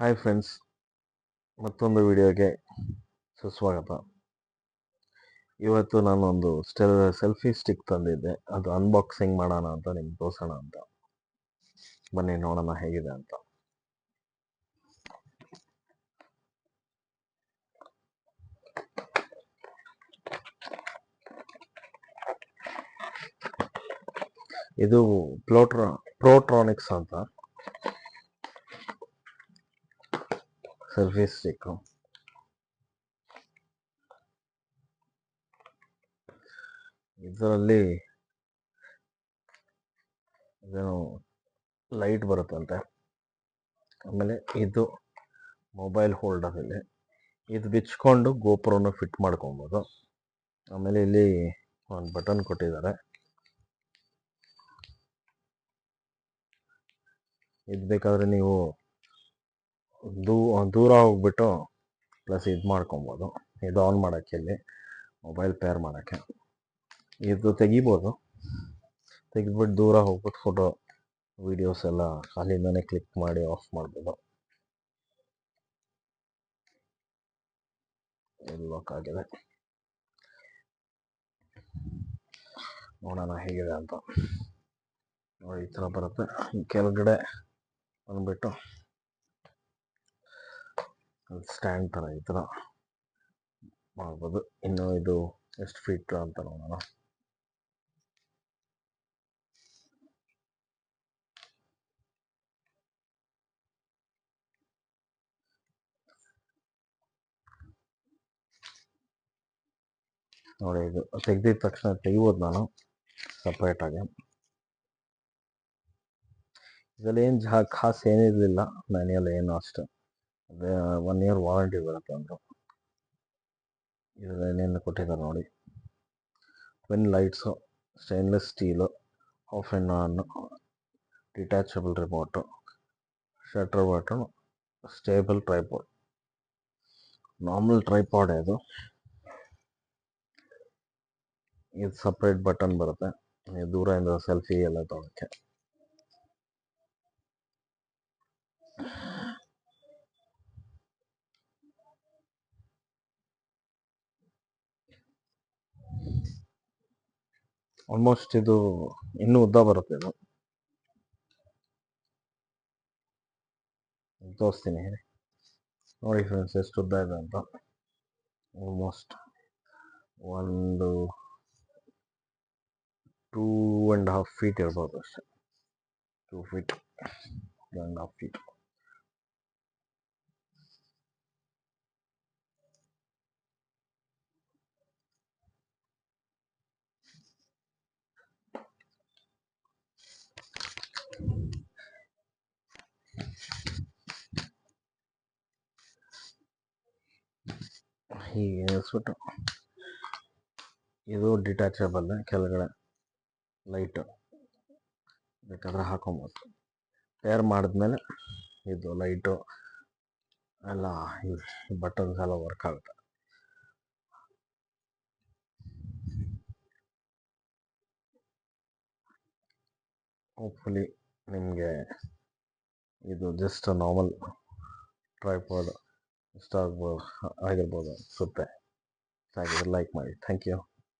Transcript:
Hi friends, ಮತ್ತೊಂದು ವಿಡಿಯೋಗೆ ಸುಸ್ವಾಗತ. ಇವತ್ತು ನಾನು ಒಂದು ಸೆಲ್ಫಿ ಸ್ಟಿಕ್ ತಂದಿದ್ದೆ. ಅದು ಅನ್ಬಾಕ್ಸಿಂಗ್ ಮಾಡೋಣ ಅಂತ ನಿಮ್ಗೆ ತೋರಿಸೋಣ ಅಂತ. ಬನ್ನಿ ನೋಡೋಣ ಹೇಗಿದೆ ಅಂತ. ಇದು ಪ್ರೋಟ್ರಾನಿಕ್ಸ್ ಅಂತ ಸೆಲ್ಫಿ ಸ್ಟಿಕ್. ಇದರಲ್ಲಿ ಇದೇನು ಲೈಟ್ ಬರುತ್ತಂತೆ. ಆಮೇಲೆ ಇದು ಮೊಬೈಲ್ ಹೋಲ್ಡರ್. ಇಲ್ಲಿ ಇದು ಬಿಚ್ಕೊಂಡು ಗೋಪುರನ ಫಿಟ್ ಮಾಡ್ಕೊಬೋದು. ಆಮೇಲೆ ಇಲ್ಲಿ ಒಂದು ಬಟನ್ ಕೊಟ್ಟಿದ್ದಾರೆ. ಇದು ಬೇಕಾದರೆ ನೀವು ದೂರ ಹೋಗ್ಬಿಟ್ಟು ಪ್ಲಸ್ ಇದು ಮಾಡ್ಕೊಬೋದು. ಇದು ಆನ್ ಮಾಡೋಕ್ಕೆ, ಇಲ್ಲಿ ಮೊಬೈಲ್ ಪೇರ್ ಮಾಡೋಕ್ಕೆ ಇದು ತೆಗಿಬೋದು. ತೆಗೆದ್ಬಿಟ್ಟು ದೂರ ಹೋಗ್ಬಿಟ್ಟು ಫೋಟೋ ವಿಡಿಯೋಸ್ ಎಲ್ಲ ಅಲ್ಲಿಂದನೇ ಕ್ಲಿಕ್ ಮಾಡಿ ಆಫ್ ಮಾಡ್ಬೋದು. ಲಾಕ್ ಆಗಿದೆ. ನೋಡೋಣ ಹೇಗಿದೆ ಅಂತ. ನೋಡಿ, ಈ ಥರ ಬರುತ್ತೆ. ಕೆಳಗಡೆ ಬಂದ್ಬಿಟ್ಟು ಸ್ಟ್ಯಾಂಡ್ ಥರ ಈ ಥರ ಮಾಡ್ಬೋದು. ಇನ್ನು ಇದು ಎಷ್ಟು ಫೀಟ್ ಅಂತ ನೋಡೋಣ. ನೋಡಿ, ಇದು ತೆಗ್ದಿದ ತಕ್ಷಣ ತೆಗಿಬೋದು ನಾನು ಸಪ್ರೇಟಾಗಿ. ಇದರಲ್ಲಿ ಏನು ಖಾಸ್ ಏನಿರಲಿಲ್ಲ. ಮ್ಯಾನ್ಯಲ್ ಏನು ಅಷ್ಟು. ಅದೇ 1 year ವಾರಂಟಿ ಬರುತ್ತೆ ಅಂದರು. ಇದರಲ್ಲಿ ಏನೇನು ಕೊಟ್ಟಿದ್ದಾರೆ ನೋಡಿ. Twin lights, stainless steel, of and on, detachable remote, shutter button, stable tripod. Normal tripod ಇದು ಸಪ್ರೇಟ್ ಬಟನ್ ಬರುತ್ತೆ. ನೀವು ದೂರದಿಂದ ಸೆಲ್ಫಿ ಎಲ್ಲ ತೊಗೊಳಕ್ಕೆ. ಆಲ್ಮೋಸ್ಟ್ ಇದು ಇನ್ನೂ ಉದ್ದ ಬರುತ್ತೆ. ಇದು ತೋರಿಸ್ತೀನಿ ನೋಡಿ ಫ್ರೆಂಡ್ಸ್, ಎಷ್ಟು ಉದ್ದ ಇದೆ ಅಂತ. ಆಲ್ಮೋಸ್ಟ್ 2.5 feet ಇರ್ಬೋದು ಅಷ್ಟೇ. 2 feet, 2.5 feet. ಹೀಗೆ ನಿಲ್ಲಿಸ್ಬಿಟ್ಟು ಇದು ಡಿಟ್ಯಾಚಬಲ್. ಕೆಳಗಡೆ ಲೈಟು ಬೇಕಾದ್ರೆ ಹಾಕೊಬೋದು. ಪೇರ್ ಮಾಡಿದ್ಮೇಲೆ ಇದು ಲೈಟು ಎಲ್ಲ ಬಟನ್ಸ್ ಎಲ್ಲ ವರ್ಕ್ ಆಗುತ್ತೆ. ಹೋಪ್ಫುಲಿ ನಿಮಗೆ ಇದು ಜಸ್ಟ್ ನಾರ್ಮಲ್ ಟ್ರೈಪಾಡ್ ಇಷ್ಟ ಆಗಿರ್ಬೋದು ಅನಿಸುತ್ತೆ. ಹಾಗಿದ್ರೆ ಲೈಕ್ ಮಾಡಿ. Thank you.